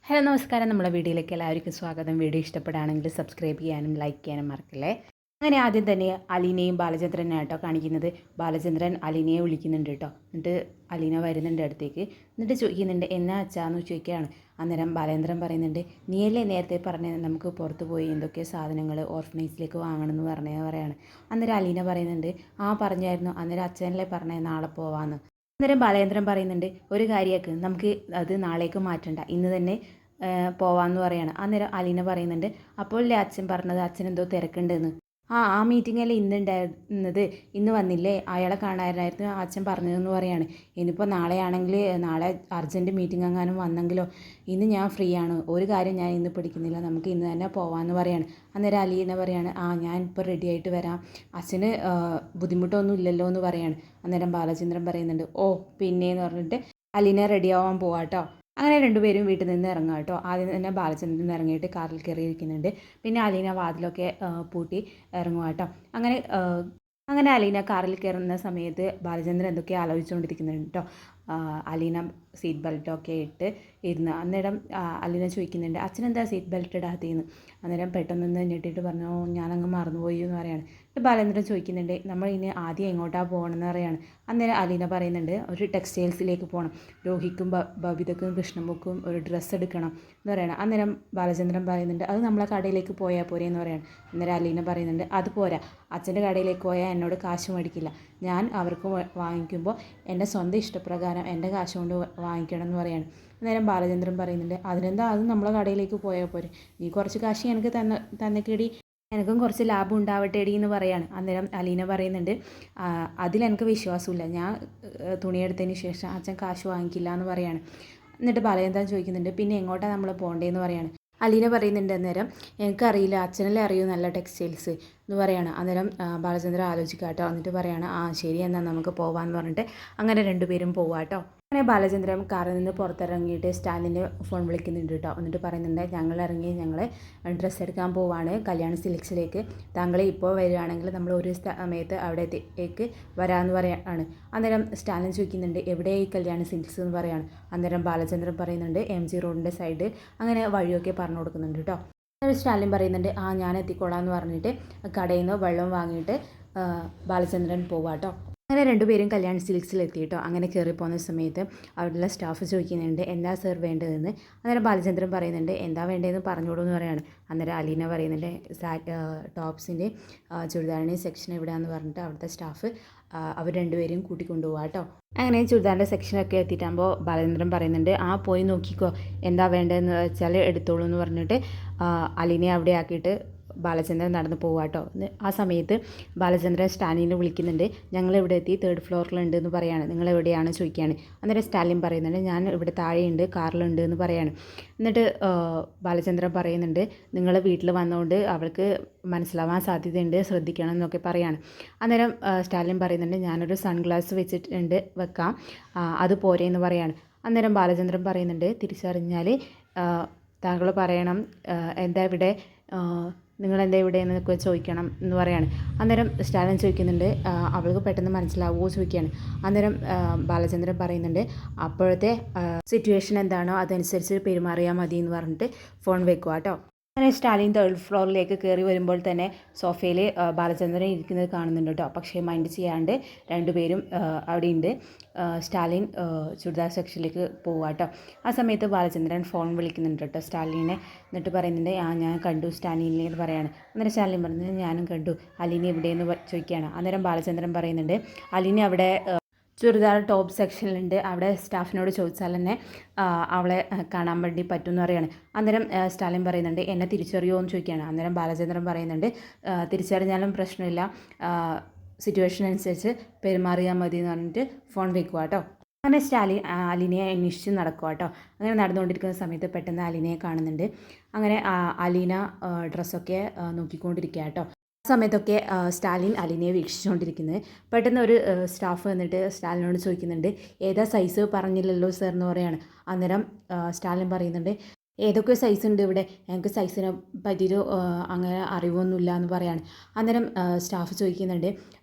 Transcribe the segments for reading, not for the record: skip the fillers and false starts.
Hello നമസ്കാരം. നമ്മുടെ വീഡിയോയിലേക്ക് എല്ലാവർക്കും സ്വാഗതം. വീഡിയോ ഇഷ്ടപ്പെടുകയാണെങ്കിൽ സബ്സ്ക്രൈബ് ചെയ്യാനും ലൈക്ക് ചെയ്യാനും മറക്കല്ലേ. അങ്ങനെ ആദ്യം തന്നെ അലീനയും ബാലചന്ദ്രനെയാണ് കേട്ടോ കാണിക്കുന്നത്. ബാലചന്ദ്രൻ അലീനയെ വിളിക്കുന്നുണ്ട് കേട്ടോ. എന്നിട്ട് അലീന വരുന്നുണ്ട് അടുത്തേക്ക്. എന്നിട്ട് ചോദിക്കുന്നുണ്ട് എന്നാ അച്ഛാന്ന് ചോദിക്കുകയാണ്. അന്നേരം ബാലേന്ദ്രൻ പറയുന്നുണ്ട്, നീയല്ലേ നേരത്തെ പറഞ്ഞത് നമുക്ക് പുറത്ത് പോയി എന്തൊക്കെ സാധനങ്ങൾ ഓർഫനേജിലേക്ക് വാങ്ങണമെന്ന് പറയാണ്. അന്നേരം അലീന പറയുന്നുണ്ട്, ആ പറഞ്ഞായിരുന്നു, അന്നേരം അച്ഛനല്ലേ പറഞ്ഞത് നാളെ പോവാമെന്ന്. അന്നേരം ബാലേന്ദ്രൻ പറയുന്നുണ്ട്, ഒരു കാര്യമാക്ക്, നമുക്ക് അത് നാളേക്ക് മാറ്റണ്ട, ഇന്ന് തന്നെ പോവാമെന്ന് പറയാണ്. അന്നേരം അലീന പറയുന്നുണ്ട്, അപ്പോഴല്ലേ അച്ഛൻ പറഞ്ഞത് അച്ഛൻ എന്തോ തിരക്കുണ്ടെന്ന്. ആ മീറ്റിംഗല്ലേ ഇന്നുണ്ടായിരുന്നത്, ഇന്ന് വന്നില്ലേ, അയാളെ കാണാനായിരുന്നു അച്ഛൻ പറഞ്ഞതെന്ന് പറയാണ്. ഇനിയിപ്പോൾ നാളെയാണെങ്കിൽ നാളെ അർജൻറ്റ് മീറ്റിംഗ് എങ്ങാനും വന്നെങ്കിലോ, ഇന്ന് ഞാൻ ഫ്രീ ആണ്, ഒരു കാര്യം ഞാൻ ഇന്ന് പിടിക്കുന്നില്ല, നമുക്ക് ഇന്ന് തന്നെ പോവാമെന്ന് പറയാണ്. അന്നേരം അലീന പറയാണ്, ഞാൻ ഇപ്പോൾ റെഡി ആയിട്ട് വരാം, അച്ഛന് ബുദ്ധിമുട്ടൊന്നും ഇല്ലല്ലോ എന്ന് പറയാണ്. അന്നേരം ബാലചന്ദ്രൻ പറയുന്നുണ്ട്, ഓ പിന്നേന്ന് പറഞ്ഞിട്ട് അലീന റെഡി ആവാൻ പോവാട്ടോ. അങ്ങനെ രണ്ടുപേരും വീട്ടിൽ നിന്ന് ഇറങ്ങുക കേട്ടോ. ആദ്യം തന്നെ ബാലചന്ദ്രൻ ഇറങ്ങിയിട്ട് കാറിൽ കയറിയിരിക്കുന്നുണ്ട്. പിന്നെ അലീന വാതിലൊക്കെ പൂട്ടി ഇറങ്ങുക കേട്ടോ. അങ്ങനെ അലീന കാറിൽ കയറുന്ന സമയത്ത് ബാലചന്ദ്രൻ എന്തൊക്കെയോ ആലോചിച്ചുകൊണ്ടിരിക്കുന്നുണ്ട് കേട്ടോ. അലീന സീറ്റ് ബെൽറ്റൊക്കെ ഇട്ട് ഇരുന്ന്. അന്നേരം അലീന ചോദിക്കുന്നുണ്ട്, അച്ഛനെന്താ സീറ്റ് ബെൽറ്റ് ഇടാത്തതെന്ന്. അന്നേരം പെട്ടെന്നൊന്ന് ഞെട്ടിയിട്ട് പറഞ്ഞു, ഞാനങ്ങ് മറന്നുപോയി എന്ന് പറയാണ്. ബാലേന്ദ്രൻ ചോദിക്കുന്നുണ്ട്, നമ്മൾ ഇനി ആദ്യം എങ്ങോട്ടാണ് പോകണമെന്ന് പറയാണ്. അന്നേരം അലീന പറയുന്നുണ്ട്, ഒരു ടെക്സ്റ്റൈൽസിലേക്ക് പോകണം, രോഹിക്കും ബബിതക്കും കൃഷ്ണമുക്കും ഒരു ഡ്രസ്സ് എടുക്കണം എന്ന് പറയണം. അന്നേരം ബാലചന്ദ്രൻ പറയുന്നുണ്ട്, അത് നമ്മളെ കടയിലേക്ക് പോയാൽ പോരെ എന്ന് പറയാണ്. അന്നേരം അലീന പറയുന്നുണ്ട്, അത് പോരാ, അച്ഛൻ്റെ കടയിലേക്ക് പോയാൽ എന്നോട് കാശ് മേടിക്കില്ല, ഞാൻ അവർക്ക് വാങ്ങിക്കുമ്പോൾ എൻ്റെ സ്വന്തം ഇഷ്ടപ്രകാരം എൻ്റെ കാശ് കൊണ്ട് വാങ്ങിക്കണം എന്ന് പറയാണ്. അന്നേരം ബാലചന്ദ്രൻ പറയുന്നുണ്ട്, അതിനെന്താ, അത് നമ്മളെ കടയിലേക്ക് പോയാൽ പോരെ, നീ കുറച്ച് കാശ് എനിക്ക് തന്നേക്കേടി, എനിക്കും കുറച്ച് ലാഭം ഉണ്ടാവട്ടെടി എന്ന് പറയാണ്. അന്നേരം അലീന പറയുന്നുണ്ട്, അതിലെനിക്ക് വിശ്വാസമില്ല, ഞാൻ തുണിയെടുത്തതിന് ശേഷം അച്ഛൻ കാശ് വാങ്ങിക്കില്ല എന്ന് പറയാണ്. എന്നിട്ട് ബാലചന്ദ്രൻ ചോദിക്കുന്നുണ്ട്, പിന്നെ എങ്ങോട്ടാണ് നമ്മൾ പോകേണ്ടതെന്ന് പറയാണ്. അലീന പറയുന്നുണ്ട്, അന്നേരം എനിക്കറിയില്ല, അച്ഛനല്ലേ അറിയൂ നല്ല ടെക്സ്റ്റൈൽസ് എന്ന് പറയാണ്. അന്നേരം ബാലചന്ദ്രൻ ആലോചിക്കുക കേട്ടോ. എന്നിട്ട് പറയാണ്, ശരി എന്നാൽ നമുക്ക് പോവാമെന്ന് പറഞ്ഞിട്ട് അങ്ങനെ രണ്ടുപേരും പോവാം കേട്ടോ. അങ്ങനെ ബാലചന്ദ്രൻ കാറിൽ നിന്ന് പുറത്തിറങ്ങിയിട്ട് സ്റ്റാലിൻ്റെ ഫോൺ വിളിക്കുന്നുണ്ട് കേട്ടോ. എന്നിട്ട് പറയുന്നുണ്ട്, ഞങ്ങൾ ഡ്രസ്സ് എടുക്കാൻ പോവാണ് കല്യാൺ സിൽക്സിലേക്ക്, താങ്കൾ ഇപ്പോൾ വരികയാണെങ്കിൽ നമ്മൾ ഒരു സമയത്ത് അവിടത്തേക്ക് വരാമെന്ന് പറയാണ്. അന്നേരം സ്റ്റാലിൻ ചോദിക്കുന്നുണ്ട്, എവിടെയായി കല്യാൺ സിൽക്സ് എന്ന് പറയാണ്. അന്നേരം ബാലചന്ദ്രൻ പറയുന്നുണ്ട്, MG റോഡിൻ്റെ സൈഡ്, അങ്ങനെ വഴിയൊക്കെ പറഞ്ഞു കൊടുക്കുന്നുണ്ട് കേട്ടോ. അന്നേരം സ്റ്റാലിൻ പറയുന്നുണ്ട്, ഞാൻ എത്തിക്കോളാം എന്ന് പറഞ്ഞിട്ട് കടയിൽ നിന്ന് വെള്ളം വാങ്ങിയിട്ട് ബാലചന്ദ്രൻ പോവാട്ടോ. അങ്ങനെ രണ്ടുപേരും കല്യാൺ സിൽക്സിൽ എത്തി കേട്ടോ. അങ്ങനെ കയറി പോകുന്ന സമയത്ത് അവിടെയുള്ള സ്റ്റാഫ് ചോദിക്കുന്നുണ്ട്, എന്താ സർ വേണ്ടതെന്ന്. അന്നേരം ബാലചന്ദ്രൻ പറയുന്നുണ്ട്, എന്താ വേണ്ടതെന്ന് പറഞ്ഞോളൂ എന്ന് പറയാണ്. അന്നേരം അലീന പറയുന്നുണ്ട്, ടോപ്സിൻ്റെ ചുരിദാറിൻ്റെ സെക്ഷൻ എവിടെയാണെന്ന് പറഞ്ഞിട്ട് അവിടുത്തെ സ്റ്റാഫ് അവർ രണ്ടുപേരും കൂട്ടിക്കൊണ്ടുപോകാം കേട്ടോ. അങ്ങനെ ചുരിദാറിൻ്റെ സെക്ഷനൊക്കെ എത്തിയിട്ടാകുമ്പോൾ ബാലചന്ദ്രൻ പറയുന്നുണ്ട്, പോയി നോക്കിക്കോ, എന്താ വേണ്ടതെന്ന് വെച്ചാൽ എടുത്തോളൂ എന്ന് പറഞ്ഞിട്ട് അലീനയെ അവിടെ ആക്കിയിട്ട് ബാലചന്ദ്രൻ നടന്ന് പോവുക കേട്ടോ. ആ സമയത്ത് ബാലചന്ദ്രൻ സ്റ്റാലിനെ വിളിക്കുന്നുണ്ട്, ഞങ്ങളിവിടെ എത്തി 3rd ഫ്ലോറിലുണ്ട് എന്ന് പറയാണ്. നിങ്ങൾ എവിടെയാണ് ചോദിക്കുകയാണ്. അന്നേരം സ്റ്റാലിൻ പറയുന്നുണ്ട്, ഞാൻ ഇവിടെ താഴെയുണ്ട്, കാറിലുണ്ട് എന്ന് പറയാണ്. എന്നിട്ട് ബാലചന്ദ്രൻ പറയുന്നുണ്ട്, നിങ്ങൾ വീട്ടിൽ വന്നുകൊണ്ട് അവൾക്ക് മനസ്സിലാവാൻ സാധ്യതയുണ്ട്, ശ്രദ്ധിക്കണം എന്നൊക്കെ പറയാണ്. അന്നേരം സ്റ്റാലിൻ പറയുന്നുണ്ട്, ഞാനൊരു സൺഗ്ലാസ് വെക്കാം, അത് പോരെ എന്ന് പറയാണ്. അന്നേരം ബാലചന്ദ്രൻ പറയുന്നുണ്ട്, തിരിച്ചറിഞ്ഞാൽ താങ്കൾ പറയണം, എന്താ ഇവിടെ, നിങ്ങളെന്താ ഇവിടെ എന്നൊക്കെ ചോദിക്കണം എന്ന് പറയാണ്. അന്നേരം സ്റ്റാലിൻ ചോദിക്കുന്നുണ്ട്, അവൾക്ക് പെട്ടെന്ന് മനസ്സിലാവുമോ ചോദിക്കുകയാണ്. അന്നേരം ബാലചന്ദ്രൻ പറയുന്നുണ്ട്, അപ്പോഴത്തെ സിറ്റുവേഷൻ എന്താണോ അതനുസരിച്ച് പെരുമാറിയാൽ മതി എന്ന് പറഞ്ഞിട്ട് ഫോൺ വെക്കുക കേട്ടോ. അങ്ങനെ സ്റ്റാലിൻ 3rd ഫ്ലോറിലേക്ക് കയറി വരുമ്പോൾ തന്നെ സോഫയിൽ ബാലചന്ദ്രൻ ഇരിക്കുന്നത് കാണുന്നുണ്ട് കേട്ടോ. പക്ഷേ മൈൻഡ് ചെയ്യാണ്ട് രണ്ടുപേരും അവിടെ ഉണ്ട്. സ്റ്റാലിൻ ചുരിദാർ സെക്ഷനിലേക്ക് പോവുക കേട്ടോ. ആ സമയത്ത് ബാലചന്ദ്രൻ ഫോൺ വിളിക്കുന്നുണ്ട് കേട്ടോ സ്റ്റാലിനെ. എന്നിട്ട് പറയുന്നുണ്ട്, ഞാൻ കണ്ടു സ്റ്റാലിനെ എന്ന് പറയാണ്. അന്നേരം സ്റ്റാലിൻ പറയുന്നത്, ഞാനും കണ്ടു, അലീന എവിടെയെന്ന് ചോദിക്കുകയാണ്. അന്നേരം ബാലചന്ദ്രൻ പറയുന്നുണ്ട്, അലീന അവിടെ ചുരിദാർ ടോപ്പ് സെക്ഷനിലുണ്ട്, അവിടെ സ്റ്റാഫിനോട് ചോദിച്ചാൽ തന്നെ അവളെ കാണാൻ വേണ്ടി പറ്റുമെന്ന് പറയാണ്. അന്നേരം സ്റ്റാലിൻ പറയുന്നുണ്ട്, എന്നെ തിരിച്ചറിയുമോ എന്ന് ചോദിക്കുകയാണ്. അന്നേരം ബാലചന്ദ്രൻ പറയുന്നുണ്ട്, തിരിച്ചറിഞ്ഞാലും പ്രശ്നമില്ല, സിറ്റുവേഷൻ അനുസരിച്ച് പെരുമാറിയാൽ മതി എന്ന് പറഞ്ഞിട്ട് ഫോൺ വെക്കുക കേട്ടോ. അങ്ങനെ സ്റ്റാലിൻ അലീനയെ അന്വേഷിച്ച് നടക്കുക കേട്ടോ. അങ്ങനെ നടന്നുകൊണ്ടിരിക്കുന്ന സമയത്ത് പെട്ടെന്ന് അലീനയെ കാണുന്നുണ്ട്. അങ്ങനെ അലീന ഡ്രസ്സൊക്കെ നോക്കിക്കൊണ്ടിരിക്കുക കേട്ടോ. സമയത്തൊക്കെ സ്റ്റാലിൻ അലീനയെ വീക്ഷിച്ചുകൊണ്ടിരിക്കുന്നത്. പെട്ടെന്ന് ഒരു സ്റ്റാഫ് വന്നിട്ട് സ്റ്റാലിനോട് ചോദിക്കുന്നുണ്ട്, ഏതാ സൈസ് പറഞ്ഞില്ലല്ലോ സർ എന്ന് പറയാണ്. അന്നേരം സ്റ്റാലിൻ പറയുന്നുണ്ട്, ഏതൊക്കെ സൈസ് ഉണ്ട് ഇവിടെ, ഞങ്ങൾക്ക് സൈസിനെ പറ്റിയിട്ട് അങ്ങനെ അറിവൊന്നുമില്ല എന്ന് പറയാണ്. അന്നേരം സ്റ്റാഫ് ചോദിക്കുന്നുണ്ട്,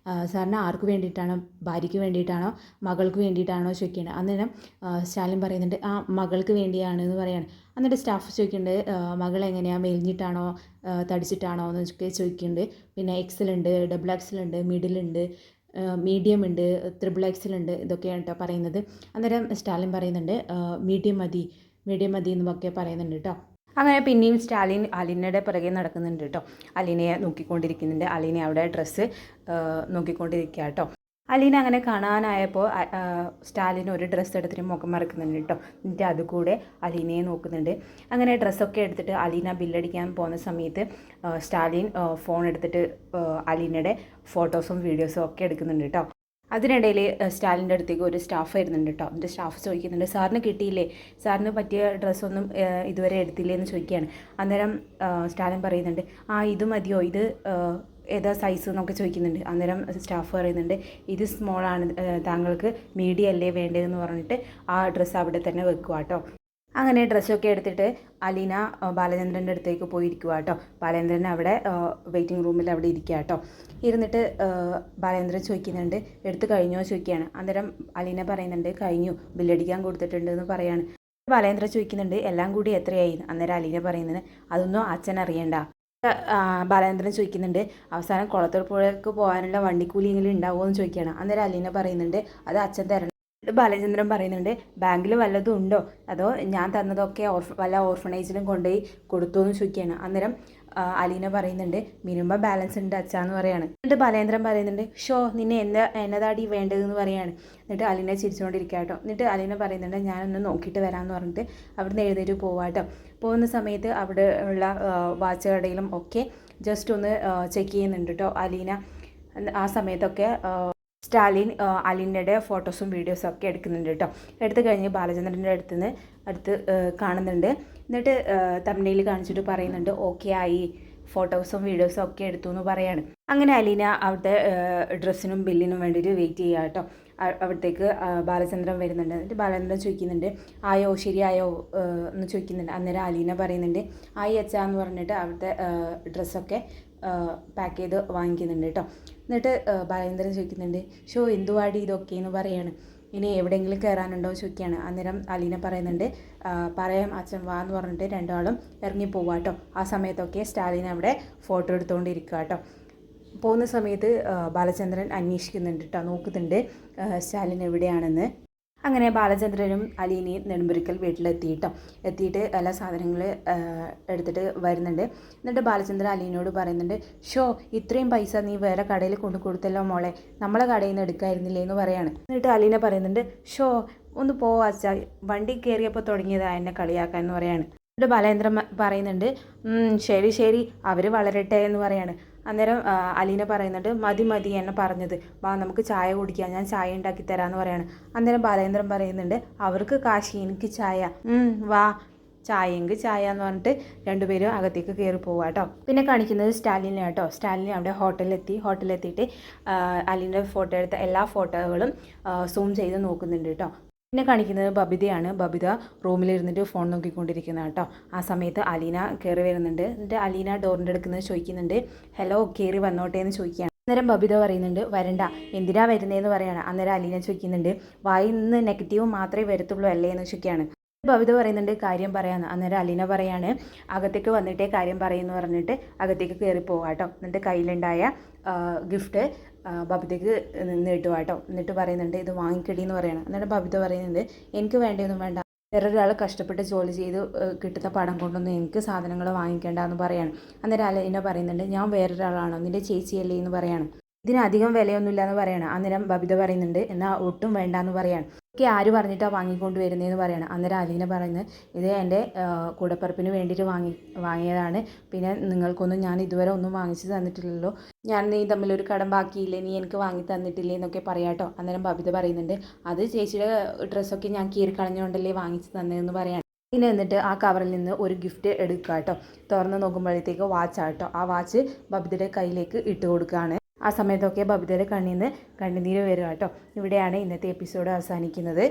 സാറിന് ആർക്ക് വേണ്ടിയിട്ടാണോ, ഭാര്യയ്ക്ക് വേണ്ടിയിട്ടാണോ മകൾക്ക് വേണ്ടിയിട്ടാണോ ചോദിക്കേണ്ടത്. അന്നേരം സ്റ്റാലിൻ പറയുന്നുണ്ട് മകൾക്ക് വേണ്ടിയാണ് എന്ന് പറയാണ്. എന്നിട്ട് സ്റ്റാഫ് ചോദിക്കുന്നുണ്ട് മകൾ എങ്ങനെയാണ്, മെലിഞ്ഞിട്ടാണോ തടിച്ചിട്ടാണോ എന്നൊക്കെ ചോദിക്കുന്നുണ്ട്. പിന്നെ എക്സൽ ഉണ്ട്, ഡബിൾ എക്സൽ ഉണ്ട്, മിഡിലുണ്ട്, മീഡിയം ഉണ്ട്, ത്രിബിൾ എക്സൽ ഉണ്ട്, ഇതൊക്കെയാണ് കേട്ടോ പറയുന്നത്. അന്നേരം സ്റ്റാലിൻ പറയുന്നുണ്ട് മീഡിയം മതി എന്നൊക്കെ പറയുന്നുണ്ട് കേട്ടോ. അങ്ങനെ പിന്നെയും സ്റ്റാലിൻ അലീനയുടെ പിറകെ നടക്കുന്നുണ്ട് കേട്ടോ. അലീനയെ നോക്കിക്കൊണ്ടിരിക്കുന്നുണ്ട്. അലീന അവിടെ ഡ്രസ്സ് നോക്കിക്കൊണ്ടിരിക്കുക കേട്ടോ. അലീന അങ്ങനെ കാണാനായപ്പോൾ സ്റ്റാലിൻ ഒരു ഡ്രസ്സ് എടുത്തിട്ട് മുഖം മറക്കുന്നുണ്ട് കേട്ടോ. എന്നിട്ട് അതുകൂടെ അലീനയെ നോക്കുന്നുണ്ട്. അങ്ങനെ ഡ്രസ്സൊക്കെ എടുത്തിട്ട് അലീന ബില്ലടിക്കാൻ പോകുന്ന സമയത്ത് സ്റ്റാലിൻ ഫോൺ എടുത്തിട്ട് അലീനയുടെ ഫോട്ടോസും വീഡിയോസും ഒക്കെ എടുക്കുന്നുണ്ട് കേട്ടോ. അതിനിടയിൽ സ്റ്റാലിൻ്റെ അടുത്തേക്ക് ഒരു സ്റ്റാഫ് വരുന്നുണ്ട് കേട്ടോ. എന്നിട്ട് സ്റ്റാഫ് ചോദിക്കുന്നുണ്ട്, സാറിന് കിട്ടിയില്ലേ, സാറിന് പറ്റിയ ഡ്രസ്സൊന്നും ഇതുവരെ എടുത്തില്ലേ എന്ന് ചോദിക്കുകയാണ്. അന്നേരം സ്റ്റാലിൻ പറയുന്നുണ്ട് ഇത് മതിയോ, ഇത് ഏതാ സൈസ് എന്നൊക്കെ ചോദിക്കുന്നുണ്ട്. അന്നേരം സ്റ്റാഫ് പറയുന്നുണ്ട് ഇത് സ്മോളാണ്, താങ്കൾക്ക് മീഡിയം അല്ലേ വേണ്ടതെന്ന് പറഞ്ഞിട്ട് ആ ഡ്രസ്സ് അവിടെ തന്നെ വെക്കുക കേട്ടോ. അങ്ങനെ ഡ്രസ്സൊക്കെ എടുത്തിട്ട് അലീന ബാലചന്ദ്രൻ്റെ അടുത്തേക്ക് പോയിരിക്കുക കേട്ടോ. ബാലചന്ദ്രൻ അവിടെ വെയിറ്റിംഗ് റൂമിൽ അവിടെ ഇരിക്കുക കേട്ടോ. ഇരുന്നിട്ട് ബാലചന്ദ്രൻ ചോദിക്കുന്നുണ്ട് എടുത്ത് കഴിഞ്ഞോ ചോദിക്കുകയാണ്. അന്നേരം അലീന പറയുന്നുണ്ട് കഴിഞ്ഞു, ബില്ലടിക്കാൻ കൊടുത്തിട്ടുണ്ട് എന്ന് പറയാണ്. ബാലചന്ദ്രൻ ചോദിക്കുന്നുണ്ട് എല്ലാം കൂടി എത്രയായി. അന്നേരം അലീന പറയുന്നത് അതൊന്നും അച്ഛൻ അറിയണ്ട. ബാലചന്ദ്രൻ ചോദിക്കുന്നുണ്ട് അവസാനം കുളത്തൂർ പുഴയ്ക്ക് പോകാനുള്ള വണ്ടിക്കൂലിയെങ്കിലും ഉണ്ടാവുമോ എന്ന് ചോദിക്കുകയാണ്. അന്നേരം അലീന പറയുന്നുണ്ട് അത് അച്ഛൻ തരണം. ബാലചന്ദ്രൻ പറയുന്നുണ്ട് ബാങ്കിൽ വല്ലതും ഉണ്ടോ, അതോ ഞാൻ തന്നതൊക്കെ വല്ല ഓർഫണേജിലും കൊണ്ടുപോയി കൊടുത്തു എന്ന് ചോദിക്കുകയാണ്. അന്നേരം അലീന പറയുന്നുണ്ട് മിനിമം ബാലൻസ് ഉണ്ട് അച്ഛാന്ന് പറയാണ്. എന്നിട്ട് ബാലേന്ദ്രൻ പറയുന്നുണ്ട് നിന്നെ എന്നതാടി വേണ്ടതെന്ന് പറയാണ്. എന്നിട്ട് അലീന ചിരിച്ചുകൊണ്ടിരിക്കുക കേട്ടോ. എന്നിട്ട് അലീന പറയുന്നുണ്ട് ഞാനൊന്ന് നോക്കിയിട്ട് വരാമെന്ന് പറഞ്ഞിട്ട് അവിടുന്ന് എഴുന്നേറ്റ് പോവാട്ടോ. പോകുന്ന സമയത്ത് അവിടെ ഉള്ള വാച്ച് കടയിലും ഒക്കെ ജസ്റ്റ് ഒന്ന് ചെക്ക് ചെയ്യുന്നുണ്ട് കേട്ടോ അലീന. ആ സമയത്തൊക്കെ സ്റ്റാലിൻ അലീനയുടെ ഫോട്ടോസും വീഡിയോസും ഒക്കെ എടുക്കുന്നുണ്ട് കേട്ടോ. എടുത്തു കഴിഞ്ഞ് ബാലചന്ദ്രൻ്റെ അടുത്ത് കാണുന്നുണ്ട്. എന്നിട്ട് തമ്പനയിൽ കാണിച്ചിട്ട് പറയുന്നുണ്ട് ഓക്കെ ആയി, ഫോട്ടോസും വീഡിയോസും ഒക്കെ എടുത്തു എന്ന് പറയാണ്. അങ്ങനെ അലീന അവിടുത്തെ ഡ്രസ്സിനും ബില്ലിനും വേണ്ടിയിട്ട് വെയിറ്റ് ചെയ്യുക കേട്ടോ. അവിടത്തേക്ക് ബാലചന്ദ്രൻ വരുന്നുണ്ട്. എന്നിട്ട് ബാലചന്ദ്രൻ ചോദിക്കുന്നുണ്ട് ആയോ ശരിയായോ എന്ന് ചോദിക്കുന്നുണ്ട്. അന്നേരം അലീന പറയുന്നുണ്ട് ആയി അച്ഛാ എന്ന് പറഞ്ഞിട്ട് അവിടുത്തെ ഡ്രസ്സൊക്കെ പാക്ക് ചെയ്ത് വാങ്ങിക്കുന്നുണ്ട് കേട്ടോ. എന്നിട്ട് ബാലേന്ദ്രൻ ചോദിക്കുന്നുണ്ട് എന്തുവാടി ഇതൊക്കെ എന്ന് പറയാണ്. ഇനി എവിടെയെങ്കിലും കയറാനുണ്ടോ ചോദിക്കുകയാണ്. അന്നേരം അലീന പറയുന്നുണ്ട് പറയാം അച്ഛൻ വാ എന്ന് പറഞ്ഞിട്ട് രണ്ടാളും ഇറങ്ങിപ്പോവുക കേട്ടോ. ആ സമയത്തൊക്കെ സ്റ്റാലിൻ അവിടെ ഫോട്ടോ എടുത്തുകൊണ്ടിരിക്കുക കേട്ടോ. പോകുന്ന സമയത്ത് ബാലചന്ദ്രൻ അന്വേഷിക്കുന്നുണ്ട് കേട്ടോ, നോക്കുന്നുണ്ട് സ്റ്റാലിൻ എവിടെയാണെന്ന്. അങ്ങനെ ബാലചന്ദ്രനും അലീനയും നെടുമ്പുരിക്കൽ എത്തിയിട്ട് എല്ലാ സാധനങ്ങൾ എടുത്തിട്ട് വരുന്നുണ്ട്. എന്നിട്ട് ബാലചന്ദ്രൻ അലീനയോട് പറയുന്നുണ്ട് ഇത്രയും പൈസ നീ വേറെ കടയിൽ കൊണ്ടു കൊടുത്തല്ലോ മോളെ, നമ്മളെ കടയിൽ നിന്ന് എടുക്കായിരുന്നില്ലേ എന്ന് പറയാണ്. എന്നിട്ട് അലീന പറയുന്നുണ്ട് ഒന്ന് പോവാച്ചാ, വണ്ടി കയറിയപ്പോൾ തുടങ്ങിയതാ എന്നെ കളിയാക്കാൻ എന്ന് പറയാണ്. എന്നിട്ട് ബാലേന്ദ്രൻ പറയുന്നുണ്ട് ശരി അവർ വളരട്ടെ എന്ന് പറയാണ്. അന്നേരം അലീന പറയുന്നുണ്ട് മതി എന്നെ പറഞ്ഞത്, വാ നമുക്ക് ചായ കുടിക്കാം, ഞാൻ ചായ ഉണ്ടാക്കി തരാമെന്ന് പറയാണ്. അന്നേരം ബാലേന്ദ്രൻ പറയുന്നുണ്ട് അവർക്ക് കാശി എനിക്ക് ചായ, വാ ചായയെങ്കിൽ ചായ എന്ന് പറഞ്ഞിട്ട് രണ്ടുപേരും അകത്തേക്ക് കയറി പോവുക കേട്ടോ. പിന്നെ കാണിക്കുന്നത് സ്റ്റാലിനെ കേട്ടോ. സ്റ്റാലിൻ അവിടെ ഹോട്ടലിലെത്തിയിട്ട് അലീൻ്റെ ഫോട്ടോ എടുത്ത എല്ലാ ഫോട്ടോകളും സൂം ചെയ്ത് നോക്കുന്നുണ്ട് കേട്ടോ. പിന്നെ കാണിക്കുന്നത് ബബിതയാണ്. ബബിത റൂമിലിരുന്നിട്ട് ഫോൺ നോക്കിക്കൊണ്ടിരിക്കുന്ന കേട്ടോ. ആ സമയത്ത് അലീന കയറി വരുന്നുണ്ട്. എന്നിട്ട് അലീന ഡോറിൻ്റെ അടുക്കുന്നത് ചോദിക്കുന്നുണ്ട് ഹലോ കയറി വന്നോട്ടെ എന്ന് ചോദിക്കുകയാണ്. അന്നേരം ബബിത പറയുന്നുണ്ട് വരണ്ട, എന്തിനാ വരുന്നതെന്ന് പറയാണ്. അന്നേരം അലീന ചോദിക്കുന്നുണ്ട് വായിൽ നിന്ന് നെഗറ്റീവ് മാത്രമേ വരത്തുള്ളൂ അല്ലേ എന്ന് ചോദിക്കുകയാണ്. ബബിത പറയുന്നുണ്ട് കാര്യം പറയാമെന്ന്. അന്നേരം അലീന പറയാണ് അകത്തേക്ക് വന്നിട്ടേ കാര്യം പറയുമെന്ന് പറഞ്ഞിട്ട് അകത്തേക്ക് കയറി പോവാം കേട്ടോ. എന്നിട്ട് കയ്യിലുണ്ടായ ഗിഫ്റ്റ് ബബിതയ്ക്ക് നീട്ടുക കേട്ടോ. എന്നിട്ട് പറയുന്നുണ്ട് ഇത് വാങ്ങിക്കടി എന്ന് പറയണം. എന്നിട്ട് ബബിത പറയുന്നുണ്ട് എനിക്ക് വേണ്ടിയൊന്നും വേണ്ട, വേറൊരാൾ കഷ്ടപ്പെട്ട് ജോലി ചെയ്ത് കിട്ടുന്ന പണം കൊണ്ടൊന്നും എനിക്ക് സാധനങ്ങൾ വാങ്ങിക്കേണ്ട എന്ന് പറയാണ്. അന്നേരം അലീന പറയുന്നുണ്ട് ഞാൻ വേറൊരാളാണോ, നിൻ്റെ ചേച്ചിയല്ലേ എന്ന് പറയാണ്. ഇതിനധികം വിലയൊന്നുമില്ല എന്ന് പറയണം. അന്നേരം ബബിത പറയുന്നുണ്ട് എന്നാൽ ഒട്ടും വേണ്ട എന്ന് പറയാണ്. ഒക്കെ ആര് പറഞ്ഞിട്ടാണ് വാങ്ങിക്കൊണ്ട് വരുന്നതെന്ന് പറയണം. അന്നേരം അലീന പറയുന്നത് ഇത് എൻ്റെ കൂടപ്പിറപ്പിന് വേണ്ടിയിട്ട് വാങ്ങിയതാണ്, പിന്നെ നിങ്ങൾക്കൊന്നും ഞാൻ ഇതുവരെ ഒന്നും വാങ്ങിച്ച് തന്നിട്ടില്ലല്ലോ, നീ തമ്മിലൊരു കടം ബാക്കിയില്ലേ, നീ എനിക്ക് വാങ്ങി തന്നിട്ടില്ലേ എന്നൊക്കെ പറയാട്ടോ. അന്നേരം ബബിത പറയുന്നുണ്ട് അത് ചേച്ചിയുടെ ഡ്രസ്സൊക്കെ ഞാൻ കീറിക്കളഞ്ഞുകൊണ്ടല്ലേ വാങ്ങിച്ച് തന്നതെന്ന് പറയാണ്. പിന്നെ എന്നിട്ട് ആ കവറിൽ നിന്ന് ഒരു ഗിഫ്റ്റ് എടുക്കുക കേട്ടോ. തുറന്ന് നോക്കുമ്പോഴത്തേക്ക് വാച്ചാട്ടോ. ആ വാച്ച് ബബിതയുടെ കയ്യിലേക്ക് ഇട്ട് കൊടുക്കുകയാണ്. ആ സമയത്തൊക്കെ ബബിതയുടെ കണ്ണിൽ നിന്ന് കണ്ണുനീര് വരിക കേട്ടോ. ഇവിടെയാണ് ഇന്നത്തെ എപ്പിസോഡ് അവസാനിക്കുന്നത്.